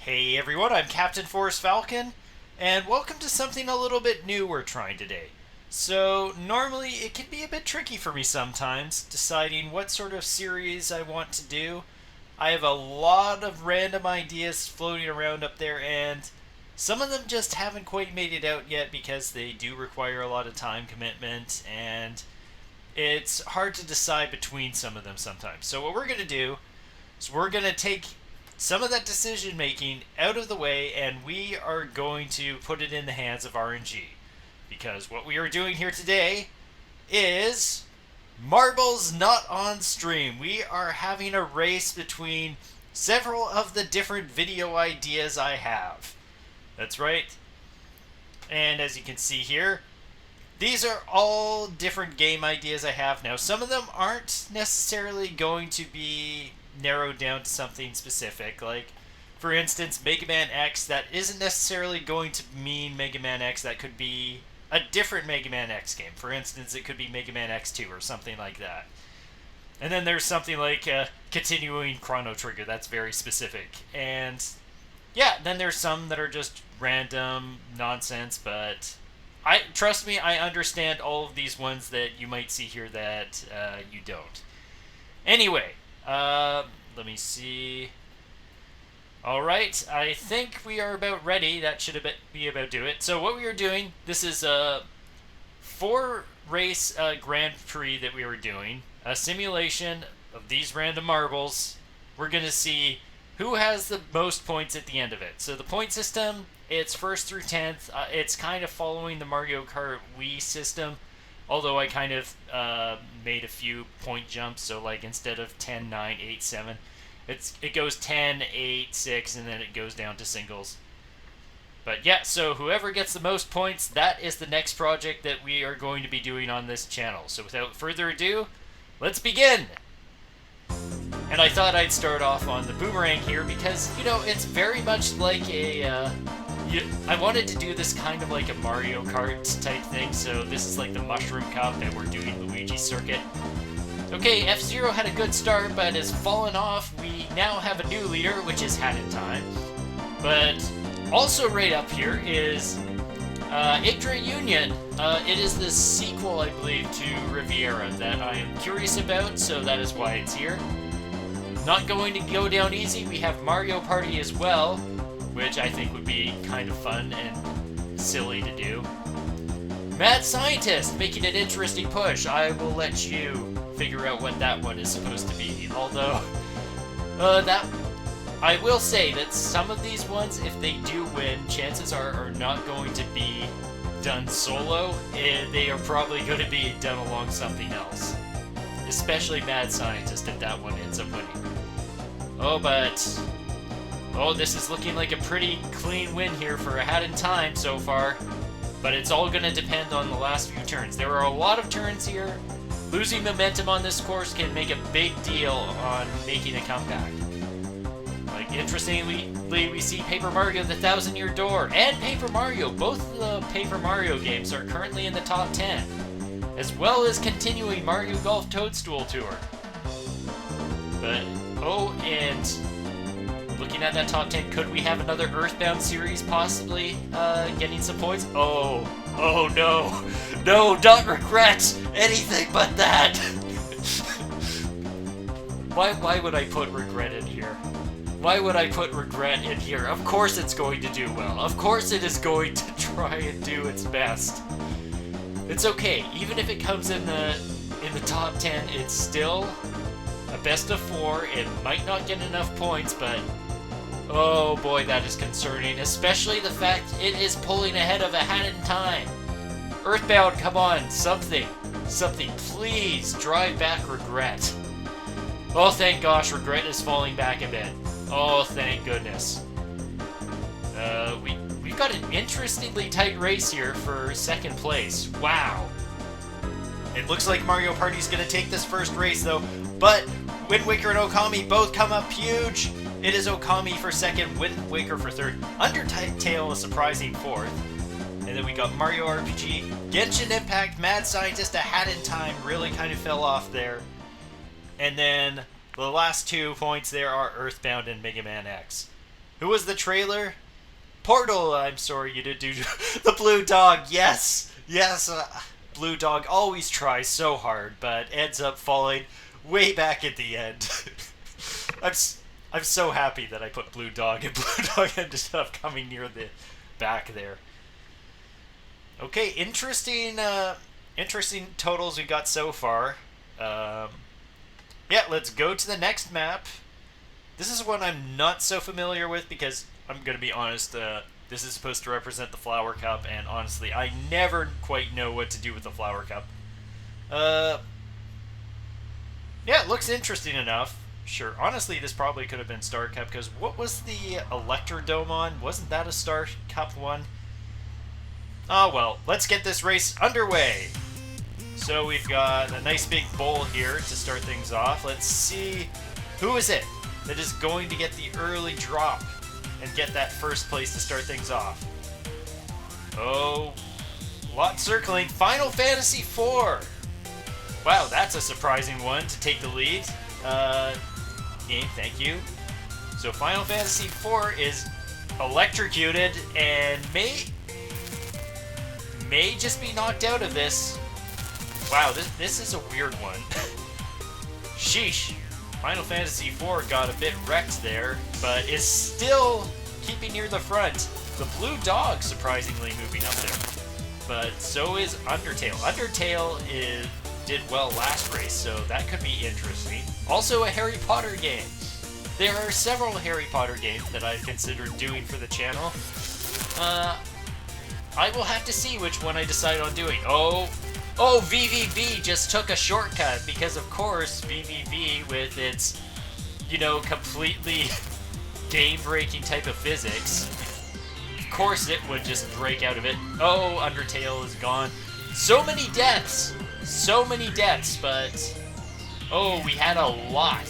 Hey everyone, I'm Captain Forrest Falcon, and welcome to something a little bit new we're trying today. So, normally it can be a bit tricky for me sometimes, deciding what sort of series I want to do. I have a lot of random ideas floating around up there, and some of them just haven't quite made it out yet because they do require a lot of time commitment, and it's hard to decide between some of them sometimes. So, what we're going to do is we're going to take some of that decision making out of the way, and we are going to put it in the hands of RNG. Because what we are doing here today is Marbles Not on Stream. We are having a race between several of the different video ideas I have. That's right. And as you can see here, these are all different game ideas I have now. Some of them aren't necessarily going to be narrowed down to something specific. Like, for instance, Mega Man X, that isn't necessarily going to mean Mega Man X. That could be a different Mega Man X game. For instance, it could be Mega Man X2 or something like that. And then there's something like continuing Chrono Trigger. That's very specific. And yeah, then there's some that are just random nonsense, but trust me, I understand all of these ones that you might see here that you don't. Anyway, let me see. Alright, I think we are about ready. That should be about do it. So what we are doing, this is a 4-race Grand Prix that we were doing. A simulation of these random marbles. We're going to see who has the most points at the end of it. So the point system, it's 1st through 10th. It's kind of following the Mario Kart Wii system. Although I kind of made a few point jumps, so like instead of 10, 9, 8, 7, it goes 10, 8, 6, and then it goes down to singles. But yeah, so whoever gets the most points, that is the next project that we are going to be doing on this channel. So without further ado, let's begin! And I thought I'd start off on the boomerang here because, you know, it's very much like a... I wanted to do this kind of like a Mario Kart type thing, so this is like the Mushroom Cup, and we're doing Luigi's Circuit. Okay, F-Zero had a good start, but has fallen off. We now have a new leader, which is Hat in Time. But also right up here is Yggdra Union. It is the sequel, I believe, to Riviera that I am curious about, so that is why it's here. Not going to go down easy, we have Mario Party as well, which I think would be kind of fun and silly to do. Mad Scientist, making an interesting push. I will let you figure out what that one is supposed to be. Although, I will say that some of these ones, if they do win, chances are not going to be done solo. They are probably going to be done along something else. Especially Mad Scientist, if that one ends up winning. Oh, this is looking like a pretty clean win here for a Hat in Time so far. But it's all going to depend on the last few turns. There are a lot of turns here. Losing momentum on this course can make a big deal on making a comeback. Like, interestingly, we see Paper Mario The 1,000-Year Door and Paper Mario. Both of the Paper Mario games are currently in the top 10. As well as continuing Mario Golf Toadstool Tour. But, and... looking at that top 10, could we have another Earthbound series possibly getting some points? Oh no. No, don't regret anything but that. Why would I put regret in here? Why would I put regret in here? Of course it's going to do well. Of course it is going to try and do its best. It's okay. Even if it comes in the top 10, it's still a best of 4. It might not get enough points, but oh boy, that is concerning, especially the fact it is pulling ahead of a Hat in Time. Earthbound, come on, something, please drive back Regret. Oh, thank gosh, Regret is falling back a bit. Oh, thank goodness. We've got an interestingly tight race here for second place. Wow. It looks like Mario Party's gonna take this first race though, but Wind Waker and Okami both come up huge. It is Okami for second, Wind Waker for third, Undertale a surprising fourth, and then we got Mario RPG, Genshin Impact, Mad Scientist, a Hat in Time really kind of fell off there, and then the last 2 points there are Earthbound and Mega Man X. Who was the trailer? Portal. I'm sorry, you did do the blue dog. Yes, yes. Blue dog always tries so hard, but ends up falling way back at the end. I'm I'm so happy that I put blue dog, and blue dog ended up coming near the back there. Okay, interesting totals we got so far. Yeah, let's go to the next map. This is one I'm not so familiar with because I'm going to be honest, this is supposed to represent the Flower Cup, and honestly, I never quite know what to do with the Flower Cup. Yeah, it looks interesting enough. Sure, honestly, this probably could have been Star Cup, because what was the Electrodome on? Wasn't that a Star Cup one? Oh well, let's get this race underway. So we've got a nice big bowl here to start things off. Let's see who is it that is going to get the early drop and get that first place to start things off. Oh, lot circling. Final Fantasy IV. Wow, that's a surprising one to take the lead. Game, thank you. So Final Fantasy IV is electrocuted and may just be knocked out of this. Wow, this is a weird one. Sheesh. Final Fantasy IV got a bit wrecked there, but is still keeping near the front. The blue dog surprisingly moving up there. But so is Undertale. Undertale did well last race, so that could be interesting. Also a Harry Potter game. There are several Harry Potter games that I've considered doing for the channel. I will have to see which one I decide on doing. Oh, VVV just took a shortcut because, of course, VVV with its, completely game-breaking type of physics, of course it would just break out of it. Oh, Undertale is gone. So many deaths, but oh, we had a lot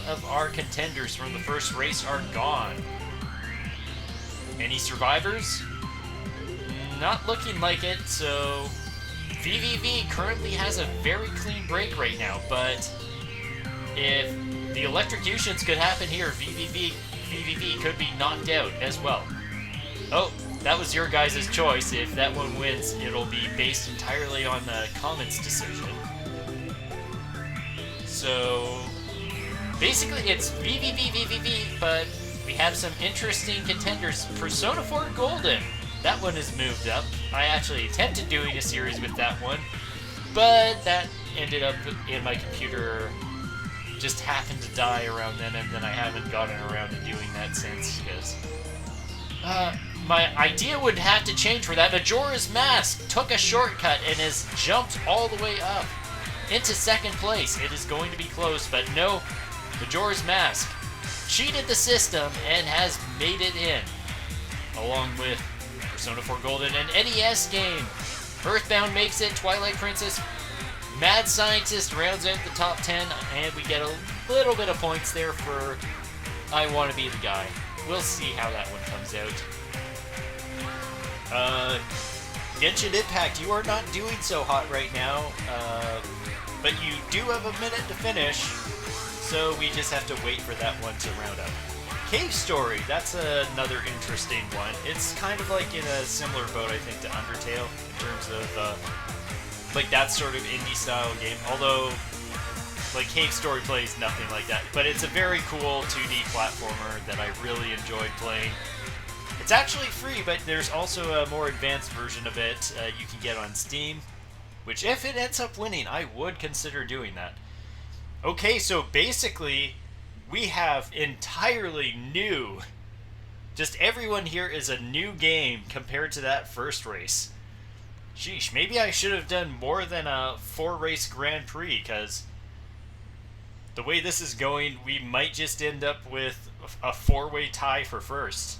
of our contenders from the first race are gone. Any survivors? Not looking like it, so VVV currently has a very clean break right now, but if the electrocutions could happen here, VVV could be knocked out as well. Oh, that was your guys' choice. If that one wins, it'll be based entirely on the comments decision. So basically it's VVV, but we have some interesting contenders. Persona 4 Golden. That one has moved up. I actually attempted doing a series with that one, but that ended up in my computer, just happened to die around then, and then I haven't gotten around to doing that since, because my idea would have to change for that. Majora's Mask took a shortcut and has jumped all the way up into second place. It is going to be close, but no, Majora's Mask cheated the system and has made it in, along with Persona 4 Golden, an NES game. Earthbound makes it, Twilight Princess, Mad Scientist rounds out the top 10, and we get a little bit of points there for I Want to Be the Guy. We'll see how that one comes out. Genshin Impact, you are not doing so hot right now, but you do have a minute to finish, so we just have to wait for that one to round up. Cave Story, that's another interesting one. It's kind of like in a similar boat, I think, to Undertale in terms of like that sort of indie style game. Although, like, Cave Story plays nothing like that, but it's a very cool 2D platformer that I really enjoyed playing. It's actually free, but there's also a more advanced version of it you can get on Steam, which if it ends up winning, I would consider doing that. Okay, so basically we have entirely new. Just everyone here is a new game compared to that first race. Sheesh, maybe I should have done more than a 4-race Grand Prix, because the way this is going, we might just end up with a 4-way tie for first.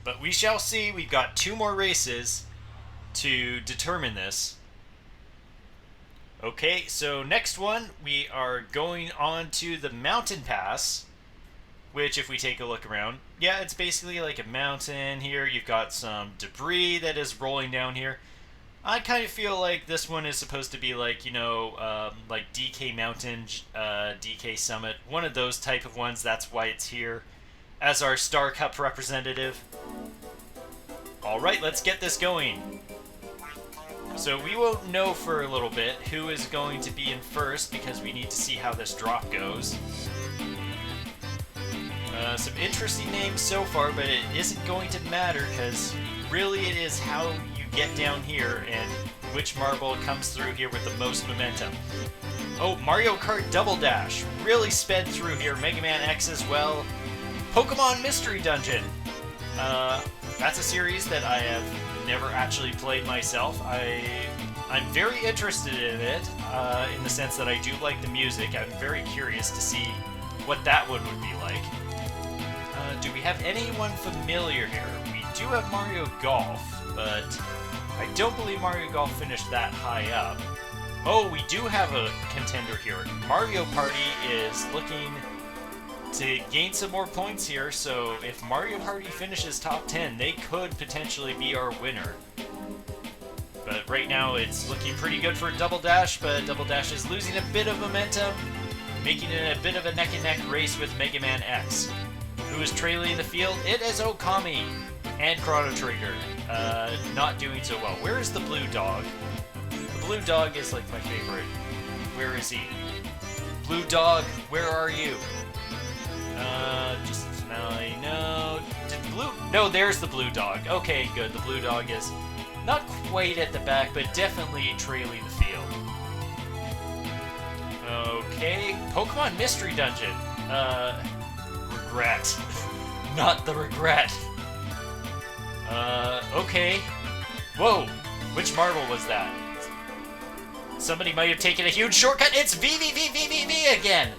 But we shall see. We've got 2 more races to determine this. Okay, so next one, we are going on to the Mountain Pass, which if we take a look around, yeah, it's basically like a mountain here. You've got some debris that is rolling down here. I kind of feel like this one is supposed to be like, like DK Mountain, DK Summit, one of those type of ones. That's why it's here as our Star Cup representative. Alright, let's get this going. So we won't know for a little bit who is going to be in first because we need to see how this drop goes. Some interesting names so far, but it isn't going to matter because really it is how you get down here and which marble comes through here with the most momentum. Oh, Mario Kart Double Dash really sped through here. Mega Man X as well. Pokemon Mystery Dungeon. That's a series that I have never actually played myself. I'm very interested in it, in the sense that I do like the music. I'm very curious to see what that one would be like. Do we have anyone familiar here? We do have Mario Golf, but I don't believe Mario Golf finished that high up. Oh, we do have a contender here. Mario Party is looking to gain some more points here, so if Mario Party finishes top 10, they could potentially be our winner. But right now it's looking pretty good for Double Dash, but Double Dash is losing a bit of momentum, making it a bit of a neck-and-neck race with Mega Man X. Who is trailing the field? It is Okami and Chrono Trigger. Not doing so well. Where is the blue dog? The blue dog is like my favorite. Where is he? Blue dog, where are you? Just now I know. No, there's the blue dog. Okay, good. The blue dog is not quite at the back, but definitely trailing the field. Okay, Pokemon Mystery Dungeon. Regret. Not the regret. Okay. Whoa! Which marble was that? Somebody might have taken a huge shortcut. It's VVVVVV again!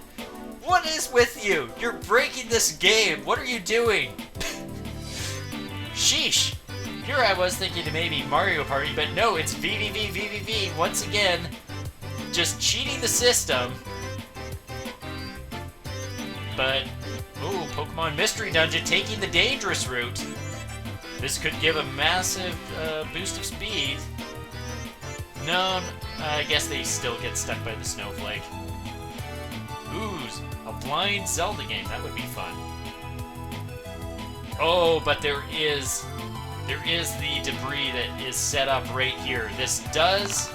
What is with you? You're breaking this game. What are you doing? Sheesh. Here I was thinking to maybe Mario Party, but no, it's VVVVVV once again. Just cheating the system. But, ooh, Pokemon Mystery Dungeon taking the dangerous route. This could give a massive boost of speed. No, I guess they still get stuck by the snowflake. Ooh, a blind Zelda game. That would be fun. Oh, but there is the debris that is set up right here. This does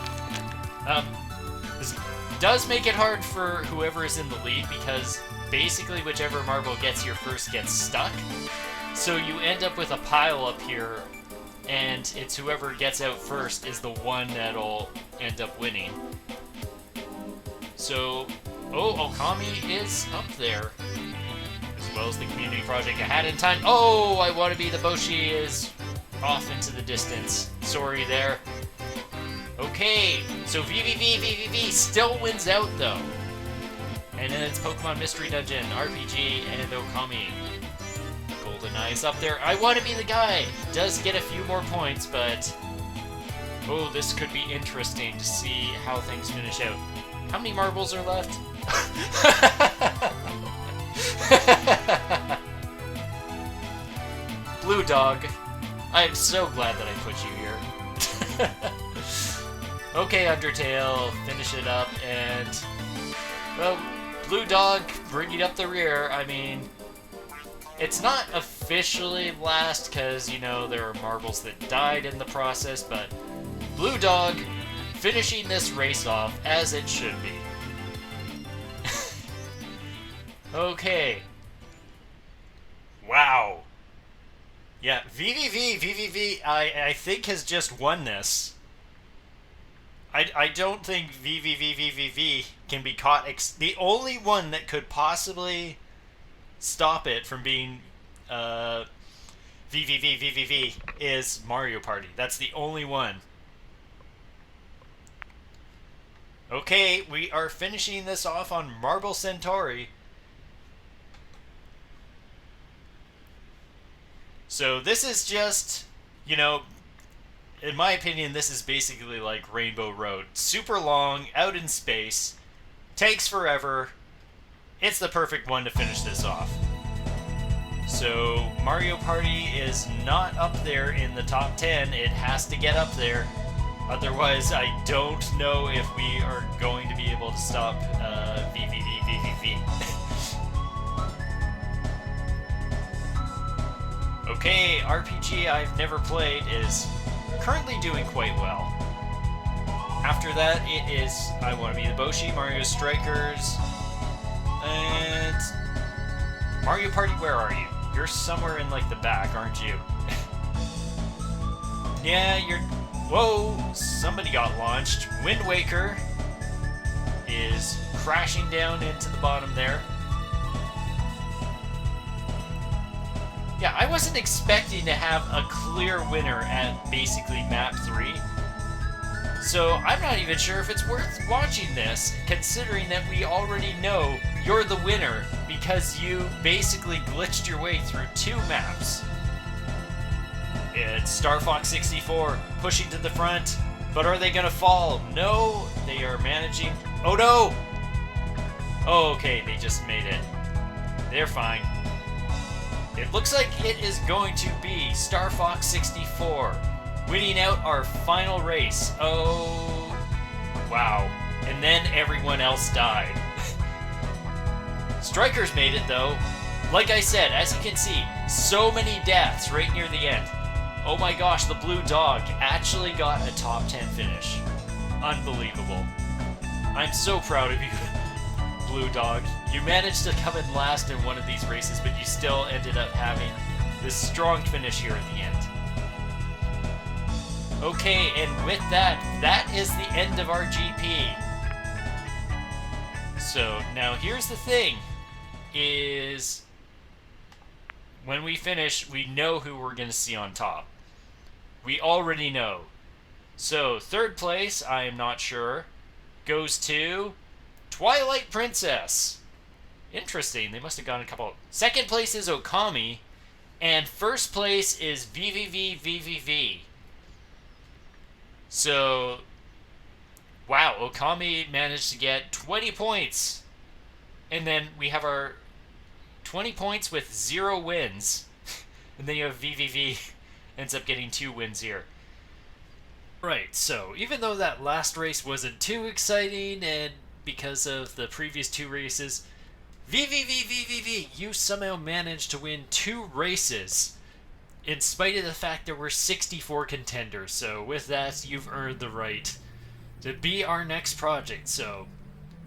make it hard for whoever is in the lead because basically whichever marble gets here first gets stuck. So you end up with a pile up here, and it's whoever gets out first is the one that'll end up winning. So, oh, Okami is up there, as well as the community project I had in time. Oh, I Want to Be the Boshi is off into the distance. Sorry there. Okay, so VVVVVV still wins out though. And then it's Pokemon Mystery Dungeon, RPG, and Okami. GoldenEye is up there. I Want to Be the Guy does get a few more points, but oh, this could be interesting to see how things finish out. How many marbles are left? Blue Dog, I am so glad that I put you here. Okay, Undertale, finish it up, and well, Blue Dog bringing up the rear. I mean, it's not officially last because, you know, there are marbles that died in the process, but Blue Dog finishing this race off as it should be. Okay. Wow. Yeah, VVV, I think has just won this. I don't think VVVVVV can be caught. The only one that could possibly stop it from being VVVVVV is Mario Party. That's the only one. Okay, we are finishing this off on Marble Centauri. So this is just, you know, in my opinion, this is basically like Rainbow Road. Super long, out in space, takes forever. It's the perfect one to finish this off. So Mario Party is not up there in the top 10. It has to get up there. Otherwise, I don't know if we are going to be able to stop VVV. Okay, RPG I've never played is currently doing quite well. After that, it is I Want to Be the Boshi, Mario Strikers, and Mario Party. Where are you? You're somewhere in like the back, aren't you? Yeah, you're. Whoa! Somebody got launched. Wind Waker is crashing down into the bottom there. Yeah, I wasn't expecting to have a clear winner at basically map 3. So I'm not even sure if it's worth watching this, considering that we already know you're the winner because you basically glitched your way through 2 maps. It's Star Fox 64 pushing to the front, but are they gonna fall? No, they are managing. Oh no! Oh, okay, they just made it. They're fine. It looks like it is going to be Star Fox 64 winning out our final race. Oh, wow. And then everyone else died. Strikers made it though. Like I said, as you can see, so many deaths right near the end. Oh my gosh, the blue dog actually got a top 10 finish. Unbelievable. I'm so proud of you, Blue Dog. You managed to come in last in one of these races, but you still ended up having this strong finish here at the end. Okay, and with that, that is the end of our GP. So now here's the thing, is when we finish, we know who we're going to see on top. We already know. So third place, I am not sure, goes to Twilight Princess. Interesting, they must have gotten a couple. Second place is Okami, and first place is VVV. So, wow, Okami managed to get 20 points. And then we have our 20 points with 0 wins. And then you have VVV ends up getting 2 wins here. Right, so even though that last race wasn't too exciting, and because of the previous 2 races, VVV, you somehow managed to win 2 races, in spite of the fact there were 64 contenders. So with that, you've earned the right to be our next project. So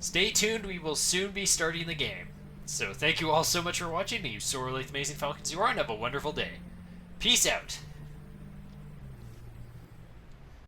stay tuned, we will soon be starting the game. So thank you all so much for watching me, you sorely amazing Falcons you are, and have a wonderful day. Peace out.